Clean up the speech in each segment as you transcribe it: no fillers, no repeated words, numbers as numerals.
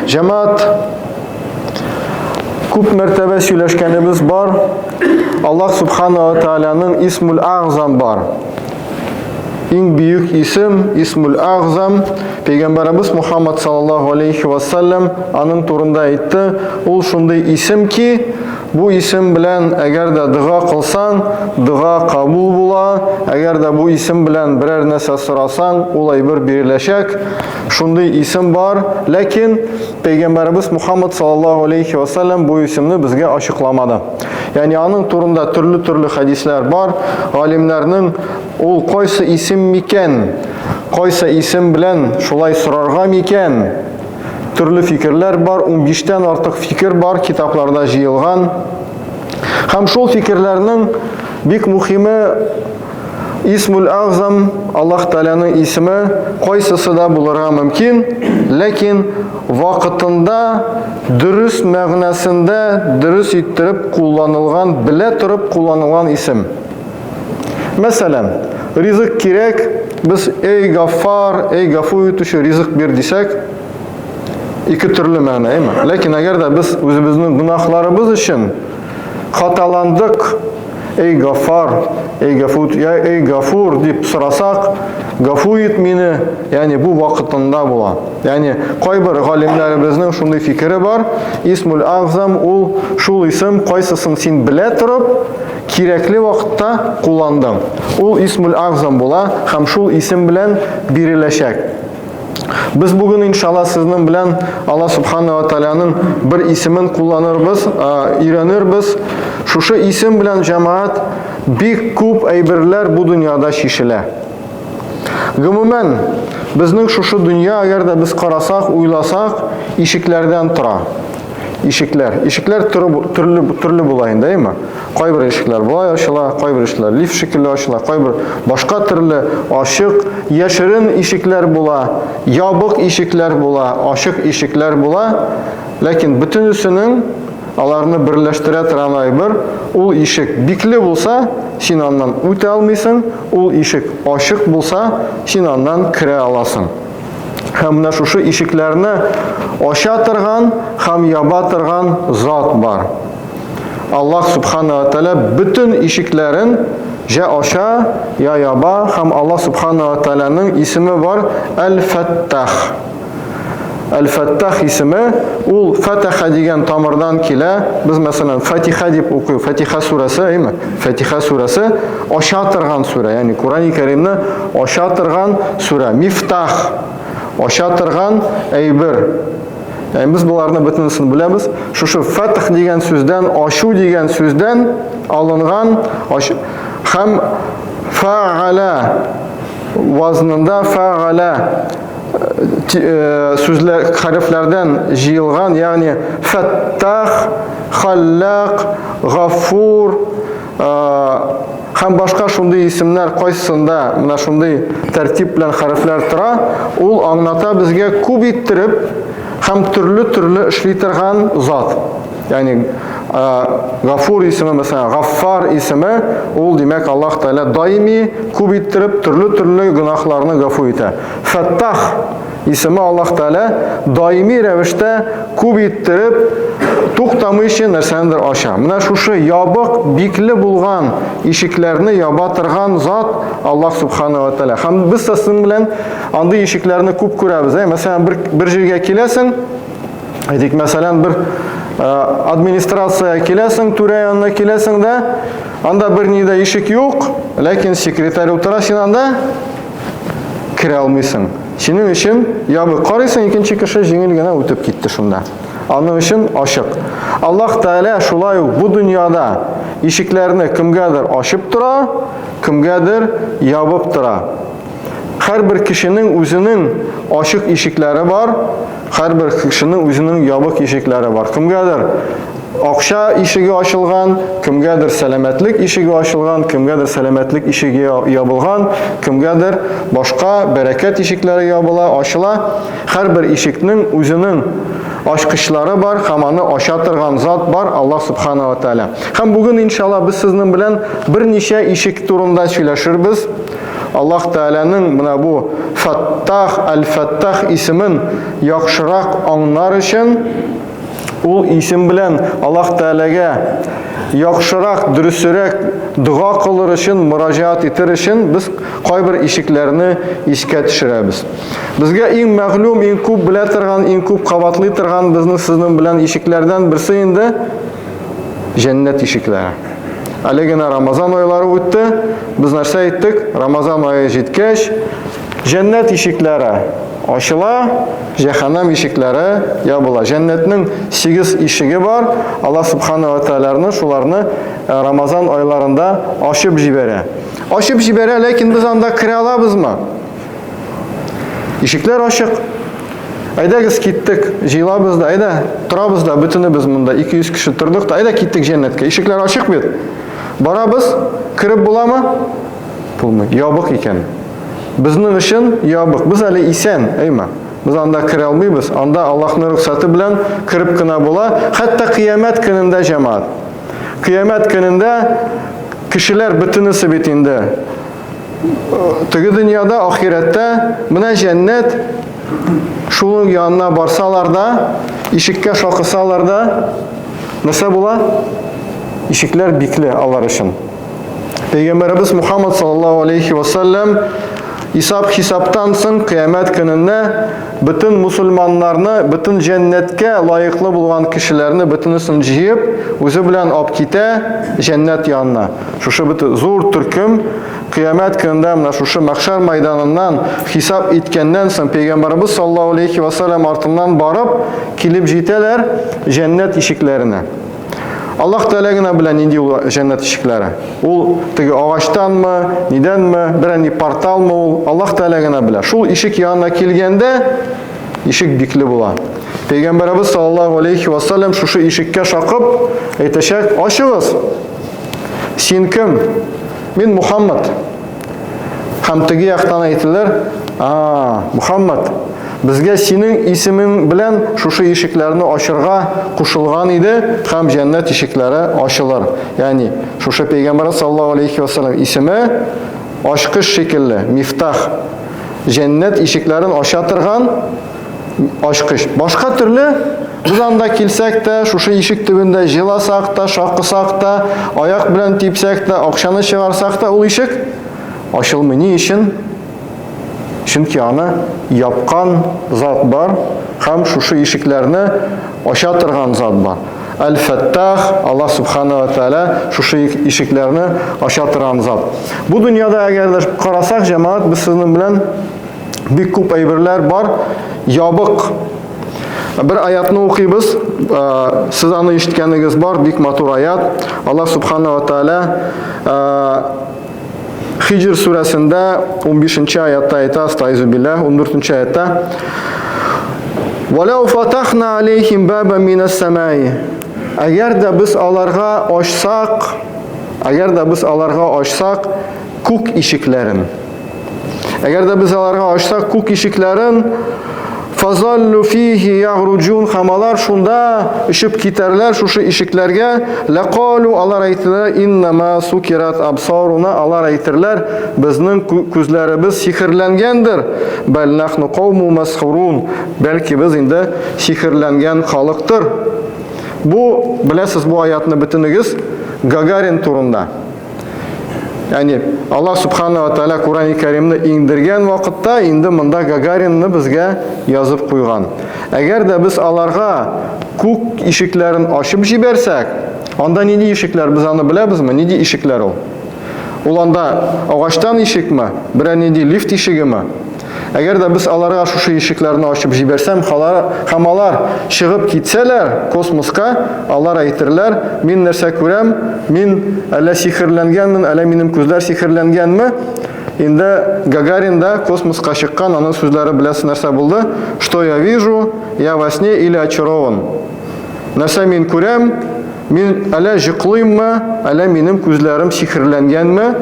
Cemaat, күп мәртәбә сөйләшкәнебез бар. Аллаһ Субханаһу ва Тааляның Исмул Аъзам бар. Иң бүйек исем Исмул Аъзам. Пәйгамбәрбез Мухаммад саллаллаху алейхи ва саллям аның турында әйтте. Ул шундый исем ки, бу исем белән әгәр дә дуа кылсаң, дуа кабул була. Әгәр дә бу исем белән берәр нәрсә сорасаң, ул әйбер биреләчәк. Шундый исем бар, ләкин Пәйгамбәрбез Мухаммад саллаллаху алейхи ва саллям бу исемне безгә ачыкламады. Ягъни аның турында төрле хадислар бар. Галимнәрнең ул кайсы исем микән, кайсы исем белән шулай сорарга микән? Төрле фикерләр бар, 15-тән артык фикер бар, китапларда җыелган. Һәм шул фикерләрнең бик мөһиме Исмул Аъзам, Аллаһ Тааляның исеме, кайсысы да булырга мөмкин, ләкин вакытында, дөрес мәгънәсендә, дөрес иттереп кулланылган, белә торып кулланылган исем. Мәсәлән, ризык кирәк, без эй Гаффар, эй гафу итүче ризык бир дисәк, ике төрле мәгънә, әйме? Ләкин әгәр дә без үзебезнең гынаһларыбыз өчен хаталандык, эй Гаффар, эй гафу, я эй гафур дип сорасак, гафу ит мине, ягъни бу вакытында була. Ягъни кайбер галимнәребезнең шундый фикере бар. Исмул Аъзам ул шул исем кайсысын син белә торып, кирәкле вакытта кулландың. Ул Исмул Аъзам була һәм шул исем белән биреләчәк. Biz bugün inşallah sizin bilen Allah Subhanahu wa Taala'nın bir isimin kullanırız, öğreniriz. Şuşu isim bilen cemaat bik küp әйберләр bu dünyada şişile. Gümümen bizning şuşu dünya eğer de biz karasak, uylasak işiklerden tura. İşikler türlü bulayın değil mi? Кайбер ишекләр булай ачыла, кайбер ишекләр лифт шикелле ачыла, кайбер башка төрле ачык, яшерен ишекләр була, ябык ишекләр була, ачык ишекләр була. Ләкин бөтенесенең аларны берләштерә торган әйбер, ул ишек бикле булса, син аннан үтә алмыйсың, ул ишек ачык булса, син аннан керә аласың. Һәм менә шушы ишекләрне ача торган һәм яба торган зат бар. Аллаһ Субханаһу ва Тааля bütün ишекләрен я ача, я яба, һәм Аллаһ Субханаһу ва Тааляның исеме бар Әл-Фаттах. Әл-Фаттах исеме ул Фатаха дигән тамырдан килә. Без мәсәлән Фатиха дип укый, Фатиха сурасы, әйме? Фатиха сурасы ача торган сура, ягъни Куръан-ы Кәримне ача торган сура. Мифтах ача торган әйбер. Biz bularны бөтенесен беләбез. Шушы фатх дигән сүздән, ачу дигән сүздән алынган һәм фа'ала вазнында фа'ала сүзләр хәрефләрдән җыелган, ягъни фаттах, халлак, гафур һәм башка шундый исемнәр кайсында менә шундый тәртип белән хәрефләр тора, ул аңлата безгә күп иттереп һәм төрле эшли торган зат. Ягъни Гафур исеме, мәсәлән, Гаффар исеме, ул димәк Аллаһ Тааля даими күп иттереп төрле гынаһларны гафу итә. Фаттах исеме Аллаһ Тааля даими рәвештә күп иттереп туктамыйча нәрсәндер ача. Менә шушы ябык, бикле булган ишекләрне яба торган зат Аллаһ Субханаһу ва Тааля. Һәм без сезнең белән андый ишекләрне күп күрәбез. Мәсәлән, бер җиргә киләсең, әйтик, мәсәлән, бер администрация киләсең, түрә янына киләсең дә, анда бер ни дә ишек юк, ләкин секретарь утыра, син анда керә алмыйсың. Синең өчен ябык. Карыйсың, икенче кеше җиңел генә үтеп китте шунда. Аның өчен ачык. Аллаһ Тааля шулай ук бу дөньяда ишекләрне кемгәдер ачып тора, кемгәдер ябып тора. Һәрбер кешенең үзенең ачык ишекләре бар, һәрбер кешенең үзенең ябык ишекләре бар. Кемгәдер акча ишеге ачылган, кемгәдер сәламәтлек ишеге ачылган, кемгәдер сәламәтлек ишеге ябылган, кемгәдер башка бәрәкәт ишекләре ябыла, ачыла. Һәрбер ишекнең үзенең ачкычлары бар, һәм аны ача торган зат бар, Аллаһ Субханаһу ва Тааля. Һәм бүген иншалла без сезнең белән берничә ишек турында сөйләшербез. Аллаһ Тәаләнең менә бу Фаттах, Аль-Фаттах исемен яхшырак аңлар өчен, ул исем белән Аллаһ Тәаләгә яхшырак, дөресрәк дуа кылыр өчен, мөрәҗәгать итер өчен без кайбер ишекләрне искә төшерәбез. Безгә иң мәгълүм, иң күп белә торган, иң күп кабатлый торган безнең сезнең белән ишекләрдән берсе инде җәннәт ишекләре. Әле генә Рамазан айлары үтте. Без нәрсә әйттек? Рамазан ае җиткәч, җәннәт ишекләре ачыла, җәһәннәм ишекләре ябыла. Җәннәтнең 8 ишеге бар. Аллаһ Субханаһу ва Тәалә шуларны Рамазан айларында ачып җибәрә. Ачып җибәрә, ләкин без анда кирә алабызмы? Ишекләр ачык. Әйдәгез киттек, җыелабыз да, әйдә, торабыз да, бөтенебез монда 200 кеше тордык та, әйдә киттек җәннәткә. Ишекләр ачык бит. Барабыз, кирип буламы? Булмый. Ябык икән. Безнең өчен ябык. Без әле исән, әйме. Без анда кире алмыйбыз. Анда Аллаһның рөхсәте белән кирип кына була. Хәтта кыямәт көнендә җәмәгать. Кыямәт көнендә кешеләр бөтенесе бит инде. Теге дөньяда, ахирәттә, менә җәннәт шуның янына барсалар да, ишеккә шакысалар да, нәрсә була? Ишекләр бикле алар өчен. Пәйгамбәрбез Мухаммад саллаллаһу алейхи ва саллям хисаптан соң кыямәт көнендә бөтен мусульманнарны, бөтен җәннәткә лаеклы булган кешеләрне бөтенесен җыеп, үзе белән алып китә җәннәт янына. Шушы бөтен зур төркем кыямәт көнендә менә шушы мәхшәр мәйданыннан хисап иткәннән соң Пәйгамбәрбез саллаллаһу алейхи ва саллям артыннан барып, килеп җитәләр җәннәт ишекләренә. Аллаһ Тәалә генә белә нинди ул җәннәт ишекләре. Ул теге агачтанмы, нидәнме, берәни порталмы ул, Аллаһ Тәалә генә белә. Шул ишек янына килгәндә ишек бикле була. Пәйгамбәрбез саллаллаһу алейхи ва саллям шушы ишеккә шакып әйтәчәк: "Ачыгыз. Син кем?" "Мин Мухаммад." Һәм теге яктан әйтәләр: Мухаммад, безгә синең исемең белән шушы ишекләрне ачырга кушылган иде, һәм җәннәт ишекләре ачылыр." Ягъни, шушы Пәйгамбәр саллаллаһу алейхи ва саллям исеме ачкыч шикелле, мифтах. Җәннәт ишекләрен ача торган ачкыч. Башка төрле без анда килсәк тә, шушы ишек төбендә җыласак та, шакысак та, аяк белән типсәк тә, акчаны чыгарсак та, ул ишек ачылмый. Ни өчен? Чөнки аны япкан зат бар, һәм шушы ишекләрне ача торган зат бар. Аль-Фаттах, Аллаһ Субханаһу ва Тәалә шушы ишекләрне ача торган зат. Бу дөньяда әгәр карасак, җәмәгать, без сезнең белән бик күп әйберләр бар, ябык. Бер аятны укыйбыз, сез аны ишеткәнегез бар, бик матур аят. Аллаһ Субханаһу ва Тәалә Хиджр сүрәсендә 15-нче аятта әйтә, астагфиру биллах, 14-нче аятта: "Валау фатахна алейхим бабан минас самаи." Әгәр дә без аларга ачсак, күк ишекләрен. Әгәр дә без аларга ачсак күк ишекләрен, фазаллу фиһи ягруджун, хамалар шунда ишеп китәрләр шушы ишекләргә. Лaqalu, алар әйтәләр: "Иннама сукират абсаруна", алар әйтәләр: "Безнең күзләребез сихерләнгәндер. Бәл нахну кауму масхурун", бәлки без инде сихерләнгән халыктыр. Бу, беләсез, бу аятны бөтенегез Гагарин турында. Яни, Аллаһ Субханаһу ва Тәалә Кур'ан-ы Кәримне иңдергән вакытта инде монда Гагаринны безгә язып куйган. Әгәр дә без аларга күк ишекләрен ачып җибәрсәк, анда нинди ишекләр, без аны беләбезме? Нинди ишекләр ул? Ул анда агачтан ишекме? Берәр нинди лифт ишегеме? Әгәр дә без аларга шушы ишекләрне ачып җибәрсәм, һәм алар чыгып китсәләр космоска, алар әйтерләр: "Мин нәрсә күрәм? Мин әллә сихерләнгәнмен, әллә минем күзләр сихерләнгәнме?" Инде Гагаринда космоска чыккан, аның сүзләре беләсез нәрсә булды? "Что я вижу? Я во сне или очарован?" Нәрсә мин күрәм? Мин әллә җыклыйммы, әллә минем күзләрем сихерләнгәнме?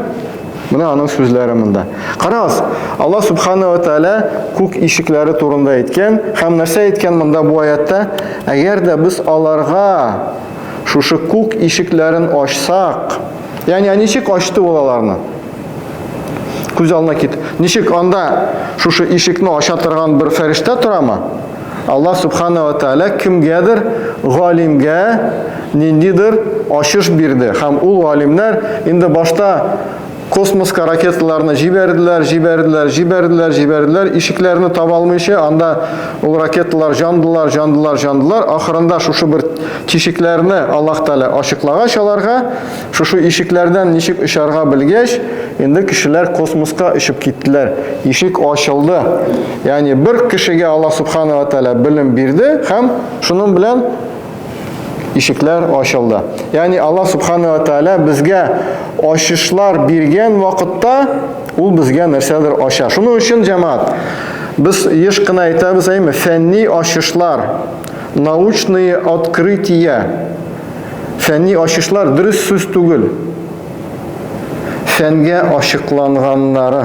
Менә аның сүзләре монда. Карагыз, Аллаһ Субханаһу ва Тәалә күк ишекләре турында әйткән, һәм нәрсә әйткән монда бу аятта? Әгәр дә без аларга шушы күк ишекләрен ачсак, ягъни ничек ачты ул аларны? Күз алдына кит. Ничек анда шушы ишекне ача торган бер фәрештә торамы? Аллах Субхана ва Тааля кемгәдер галимгә ниндидер ачыш бирде. Һәм ул галимнәр инде башта космоска ракеталарны җибәрделәр. Ишекләрне таба алмыйча, анда ул ракеталар жандылар. Ахырында шушы бер тишекләрне Аллаһ Тааля ачыклагач аларга, шушы ишекләрдән ничек очарга белгәч, инде кешеләр космоска очып киттеләр. Ишек ачылды. Ягъни бер кешегә Аллаһ Субхана ва Тааля белем бирде һәм шуның белән ишекләр ачылды. Ягъни Аллаһ Субхана ва Тааля безгә ачышлар биргән вакытта ул безгә нәрсәдер ача. Шуның өчен җәмәгать, без еш кына әйтәбез, фәнни ачышлар, научные открытия. Фәнни ачышлар дөрес сүз түгел. Фәнгә ачыкланганнары,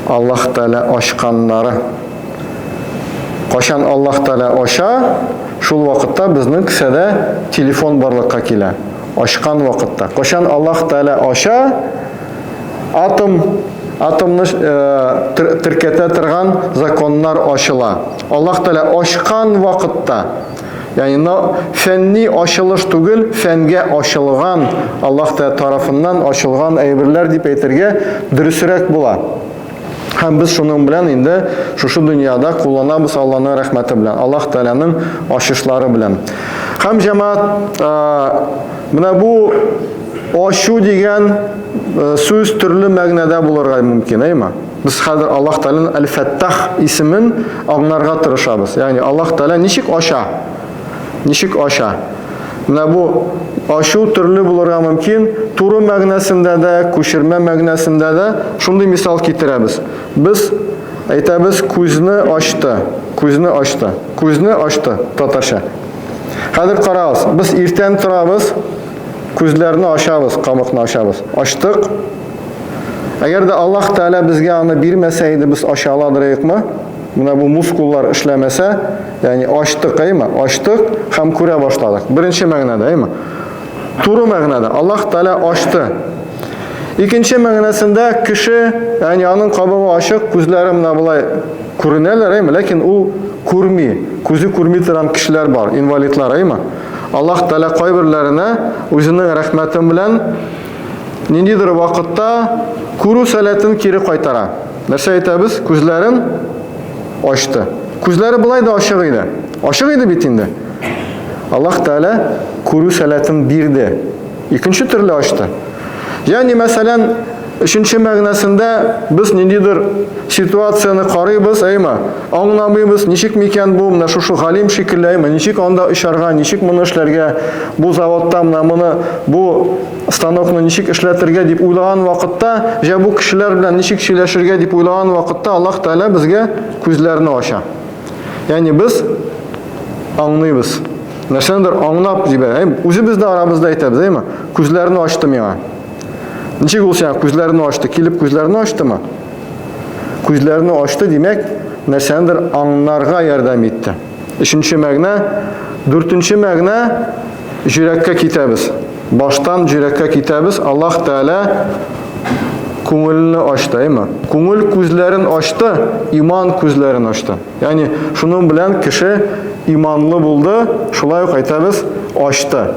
Аллаһ Тааля ачканнары. Кашан Аллаһ Тааля ача, шул вакытта безнең кесәдә телефон барлыкка килә. Ачкан вакытта. Кашан Аллаһ Тааля ача, атомны теркәтә торган законнар ачыла. Аллаһ Тааля ачкан вакытта, ягъни фәнни ачылыш түгел, фәнгә ачылган, Аллаһ Тааля тарафыннан ачылган әйберләр дип әйтергә дөресрәк була. Һәм без шуның белән инде шушы дөньяда кулланабыз Аллаһның рәхмәте белән, Аллаһ Тааляның ачышлары белән. Һәм җәмәгать, менә бу ачу дигән сүз төрле мәгънәдә булырга мөмкин, әйме? Без хәзер Аллаһ Тааляның Әл-Фәттах исемен аңларга тырышабыз. Ягъни Аллаһ Тааля ничек ача? Менә бу ачу төрле булырга мөмкин, туры мәгънәсендә дә, күчермә мәгънәсендә дә. Шундый мисал китерәбез. Без әйтәбез, күзне ачты татарча. Хәзер карагыз, без иртән торабыз, күзләрне ачабыз, камыкны ачабыз. Ачтык. Әгәр дә Аллаһ Тааля безгә аны бирмәсә иде, без ача аладырыкмы? Менә бу мускуллар эшләмәсә, ягъни ачтык, ачтык һәм күрә башладык. Беренче мәгънәдә, туры мәгънәдә Аллаһ Тааля ачты. Икенче мәгънәсендә кеше, ягъни аның кабыгы ачык, күзләре менә булай күренәләр, ләкин ул күрми, күзе күрми торган кешеләр бар, инвалидлар, Аллаһ Тааля кайберләренә үзенең рәхмәте белән ниндидер вакытта күрү сәләтен кире кайтара. Нәрсә әйтәбез? Күзләрен ачты. Күзләре булай да ачык иде бит инде. Аллаһ Тааля күрү сәләтен бирде. Икенче төрле ачты. Ягъни мәсәлән, өченче мәгънәсендә без ниндидер ситуацияны карыйбыз, аңламыйбыз, ничек микән бу, менә шушы галим шикелле, ничек анда очарга, ничек моны эшләргә, бу заводта моны, бу станокны ничек эшләтергә дип уйлаган вакытта, бу кешеләр белән ничек сөйләшергә дип уйлаган вакытта Аллаһ Тааля безгә күзләрне ача. Ягъни без аңлыйбыз. Нәрсәдер аңлап җибәрә. Үзебез дә арабызда әйтәбез, күзләрне ачты миңа. Ничек ул сиңа күзләрне ачты? Килеп күзләрне ачтымы? Күзләрне ачты димәк, нәрсәдер аңларга ярдәм итте. Өченче мәгънә, дүртенче мәгънә, йөрәккә китәбез. Баштан йөрәккә китәбез. Аллаһ Тааля күңелне ачты, Күңел күзләрен ачты, иман күзләрен ачты. Ягъни шуның белән кеше иманлы булды, шулай ук әйтәбез, ачты.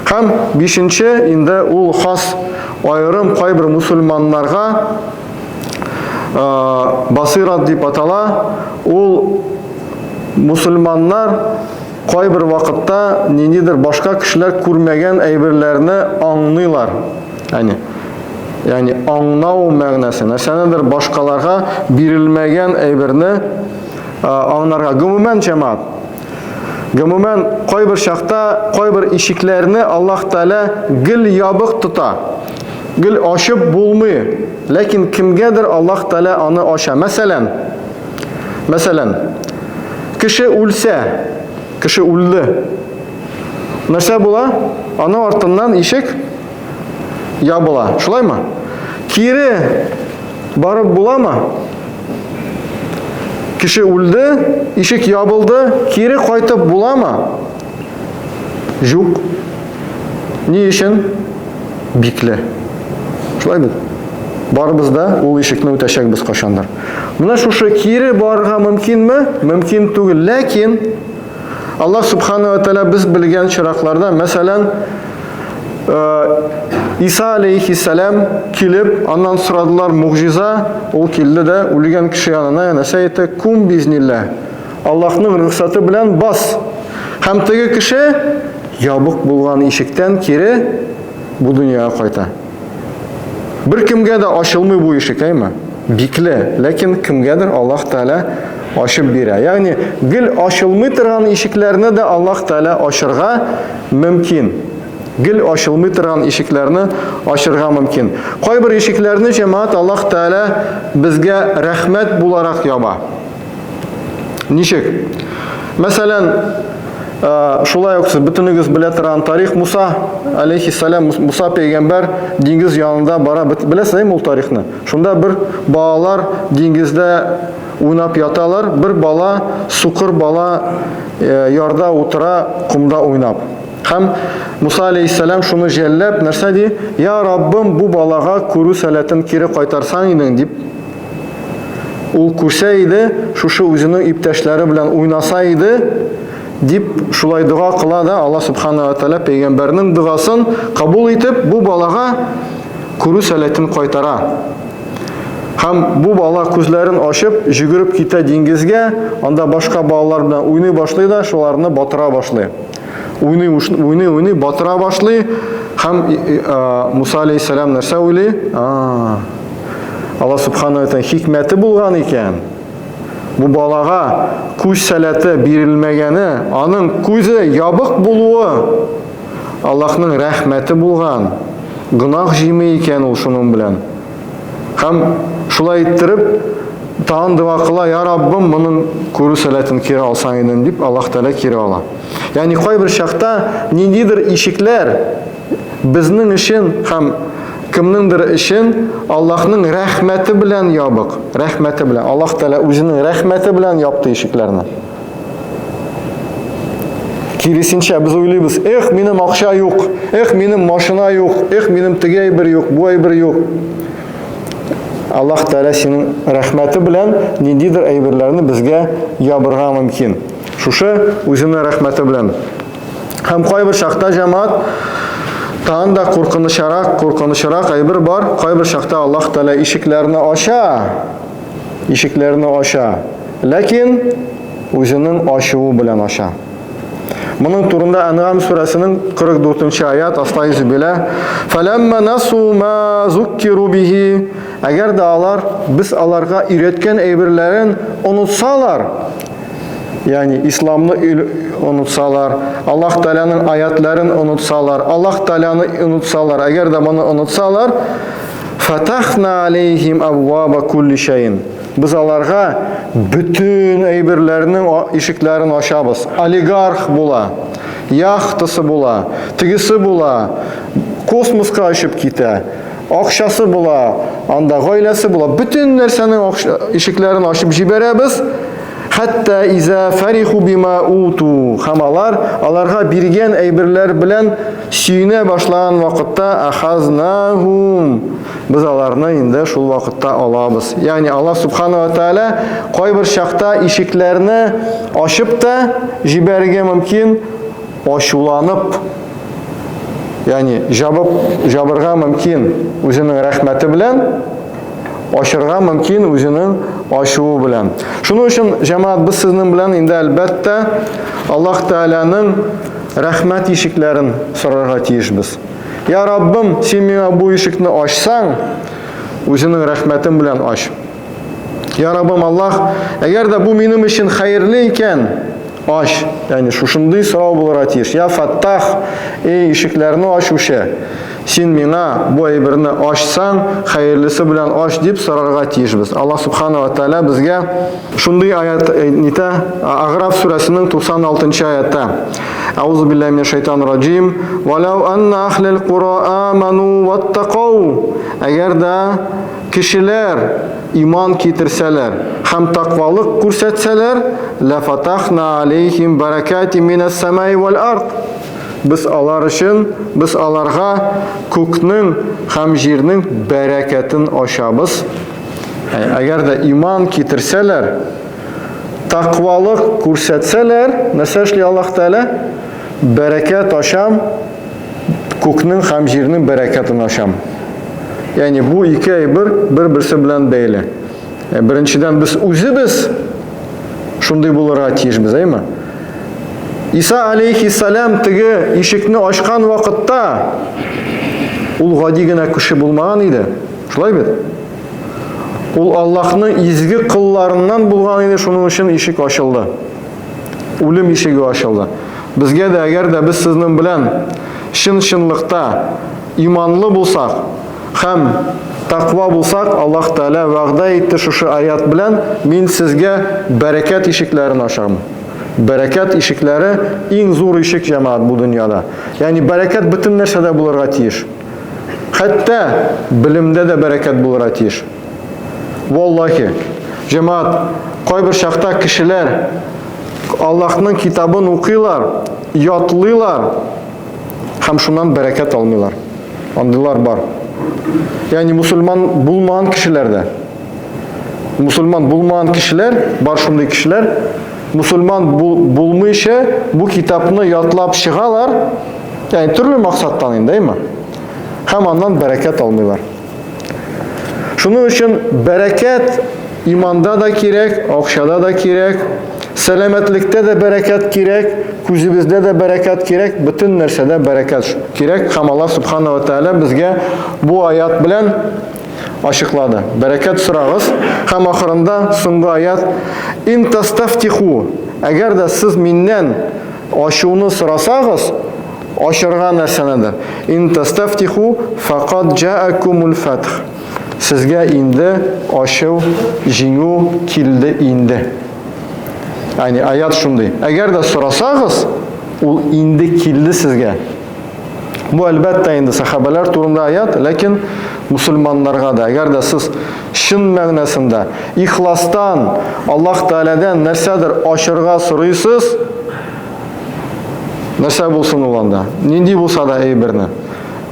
Һәм бишенче инде ул хас айрым кайбер мусульманнарга басират дип атала. Ул мусульманнар кайбер вакытта ниндидер башка кешеләр күрмәгән әйберләрне аңлыйлар. Ягъни аңлау мәгънәсе, нәрсәнедер башкаларга бирелмәгән әйберне аңларга. Гомумән җәмәгать, кайбер чакта кайбер ишекләрне Аллаһ Тааля гел ябык тута. Гел ачып булмый, ләкин кемгәдер Аллаһ Тааля аны ача. Мәсәлән, кеше үлде. Нәрсә була? Аны артыннан ишек ябыла. Шулаймы? Кире барып буламы? Кеше үлде, ишек ябылды, кире кайтып буламы? Юк. Ни өчен? Бикле. Шулай бит. Барыбыз да ул ишекне үтәчәкбез кашандыр. Менә шушы кире барырга мөмкинме? Мөмкин түгел. Ләкин Аллаһ Субханаһу ва Тааля без белгән чиракларда, мәсәлән, Иса алейхиссалам килеп, аннан сорадылар мугҗиза, ул килде дә үлгән кеше янына, нәрсә әйтте? Кум бизнилlah. Аллаһның рөхсәте белән бас. Һәм теге кеше ябык булган ишектән кире бу дөньяга кайта. Бер кемгә дә ачылмый бу ишек, әйме? Бикле, ләкин кемгәдер Аллаһ Тааля ачып бирә. Ягъни гел ачылмый торган ишекләрне дә Аллаһ Тааля ачырга мөмкин. Гел ачылмый торган ишекләрне ачырга мөмкин. Кайбер ишекләрне җәмәгать Аллаһ Тааля безгә рәхмәт буларак яба. Ничек? Мәсәлән, шулай ук бөтенегез белә торган тарих Муса алейхиссалам, Муса пәйгамбәр диңгез янында бара, беләсезме ул тарихны? Шунда бер балалар диңгездә уйнап яталар, бер бала, сукыр бала ярда утыра, кумда уйнап. Һәм Муса алейхиссалам шуны җәлләп, нәрсә ди? Я Раббым, бу балага күрү сәләтен кире кайтарсаң идең дип. Ул күрсә иде, шушы үзенең иптәшләре белән уйнаса иде, дип шулай дуа кыла да Аллаһ Субханаһу ва Тааля пәйгамбәрнең дуасын кабул итеп, бу балага күрү сәләтен кайтара. Һәм бу бала күзләрен ачып, жүгереп китә диңгезгә, анда башка балалар белән уйный башлый да, шуларны батыра башлый. Уйный, батыра башлый. Һәм Муса алейхиссалам нәрсә уйлый? Аллаһ Субханаһу ва Тааля хикмәте булган икән. Бу балага күз сәләте бирелмәгәне, аның күзе ябык булуы Аллаһның рәхмәте булган. Гынах җимей икән ул шуның белән. Һәм шулай иттереп, тагын дуа кыла, я Раббым, моның күрү сәләтен кире алсаң идем дип, Аллаһ Тааля кире ала. Ягъни кайбер чакта ниндидер ишекләр безнең өчен һәм кемнеңдер өчен Аллаһның рәхмәте белән ябык. Рәхмәте белән. Аллаһ Тааля үзенең рәхмәте белән япты ишекләрне. Киресенчә без уйлыйбыз, минем акча юк, минем машина юк, минем теге әйбер юк, бу әйбер юк. Аллаһ Тааля синең рәхмәте белән ниндидер әйберләрне безгә ябырга мөмкин. Шушы үзенең рәхмәте белән. Һәм кайбер чакта җәмәгать тагын да куркынычрак әйбер бар. Кайбер чакта Аллаһ Тааля ишекләрне ача. Ләкин үзенең ачуы белән ача. Моның турында Ан'ам сүрәсенең 44-нче аят астайыз белә. Фаламма насу ма зуккиру биhi. Әгәр дә алар без аларга өйрәткән әйберләрен онытсалар, ягъни исламны онытсалар, Аллаһ Тааляның аятларын онытсалар, Аллаһ Тааляны онытсалар, әгәр дә моны онытсалар, фатахна алейхим абваба кулли шайин. Без аларга бүтән әйберләрнең ишекләрен ачабыз. Олигарх була, яхтасы була, тигесе була, космоска очып китә, акчасы була, анда гаиләсе була. Бүтән нәрсәнең ишекләрен ачып җибәрәбез. Хәтта иза фариху бима уту. Аларга биргән әйберләр белән сөенә башлаган вакытта ахазнахум. Без аларны инде шул вакытта алабыз. Ягъни Аллаһ Субханаһу ва Тааля кайбер чакта ишекләрне ачып та җибәрергә мөмкин, ачуланып, ягъни жабырга мөмкин үзенең рәхмәте белән, ачырга мөмкин үзенең ачуы белән. Шуның өчен җәмәгать без сезнең белән инде әлбәттә Аллаһ Тааляның рәхмәт ишекләрен сорарга тиешбез. Я Раббым, син миңа бу ишекне ачсаң, үзенең рәхмәтең белән ач. Я Раббым Аллаһ, әгәр дә бу минем өчен хәерле икән, ач. Ягъни шушындый сорау булырга тиеш. Я Фаттах, ишекләрне ачучы, син миңа бу әйберне ачсаң, хәерлесе белән ач дип сорарга тиешбез. Аллаһ Субханаһу ва Тааля безгә шундый аят әйтә, Аграф сүрәсенең 96-нчы аятта. Аузу биллаһи минәш шайтанир раҗим. Валау анна ахлал кура аману ваттақау. Әгәр дә кешеләр иман китерсәләр һәм тақвалык күрсәтсәләр, ла фатахна алейхим баракати минас самаи вал ард. Без алар өчен, без аларга күкнең һәм җирнең бәрәкәтен ачабыз. Әгәр дә иман китерсәләр, тақвалык күрсәтсәләр, нәрсә эшли Аллаһ Тәгалә? Бәрәкәт ашам, күкнең һәм җирнең бәрәкәтен ашам. Ягъни бу ике әйбер бер-берсе белән бәйле. Беренчедән без үзебез шундый булырга тиешбез, әйме? Иса алейхиссалам теге ишекне ачкан вакытта ул гади генә кеше булмаган иде. Шулай бит? Ул Аллаһның изге кылларыннан булган иде, шуның өчен ишек ачылды. Үлем ишеге ачылды. Безгә дә әгәр дә без сезнең белән чын-чынлыкта иманлы булсак һәм тақва булсак, Аллаһ Тәгалә вәгъдә итте шушы аят белән: мин сезгә бәрәкәт ишекләрен ачам. Бәрәкәт ишекләре иң зур ишек җәмәгать бу дөньяда. Ягъни бәрәкәт бөтен нәрсәдә булырга тиеш. Хәтта белемдә дә бәрәкәт булырга тиеш. Валлаһи, җәмәгать, кайбер чакта кешеләр Аллаһның китабын укыйлар, ятлыйлар һәм шуннан бәрәкәт алмыйлар. Андыйлар бар. Ягъни мусульман булмаган кешеләрдә. Мусульман булмаган кешеләр, бар шундый кешеләр, мусульман булмыйча бу китапны ятлап чыгалар, ягъни төрле максаттан инде, әйме? Һәм аннан бәрәкәт алмыйлар. Шуның өчен бәрәкәт иманда да кирәк, акчада да кирәк, сәламәтлектә дә бәрәкәт кирәк, күзебездә дә бәрәкәт кирәк, бөтен нәрсәдә бәрәкәт кирәк. Һәм Аллаһ Субханаһу ва Тәгалә безгә бу аят белән ачыклады. Бәрәкәт сорагыз. Һәм ахырында соңгы аят: ин тастафтиху. Әгәр дә сез миннән ачуны сорасагыз, ачырга нәрсәнедер. Ин тастафтиху фақад җаакумул фатх. Сезгә инде ачу, җиңү килде инде. Ягъни аят шундый. Әгәр дә сорасагыз, ул инде килде сезгә. Бу әлбәттә инде сахабалар турында аят, ләкин мусульманнарга да, әгәр дә сез шын мәгънәсендә ихластан Аллаһ Тәгаләдән нәрсәдер ачырга сорыйсыз, нәрсә булсын ул анда? Нинди булса да әйберне.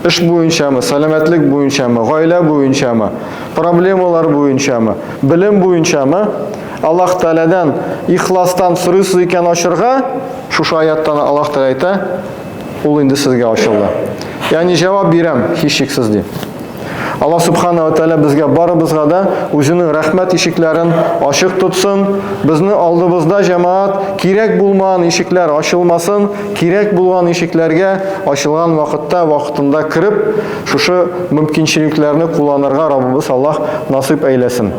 Эш буенчамы, сәламәтлек буенчамы, гаилә буенчамы, проблемалар буенчамы, белем буенчамы, Аллаһ Тәгаләдән ихластан сорыйсыз икән ачырга, шушы аяттан Аллаһ Тәгалә әйтә, ул инде сезгә ачылды. Ягъни җавап бирәм, һичшиксез ди. Аллаһ Субханаһу ва Тәгалә безгә барыбызга да үзенең рәхмәт ишекләрен ачык тотсын. Безне алдыбызда җәмәгать кирәк булмаган ишекләр ачылмасын, кирәк булган ишекләргә ачылган вакытта, вакытында кирип, шушы мөмкинчелекләрне кулланырга Раббыбыз Аллаһ насыйп әйләсен.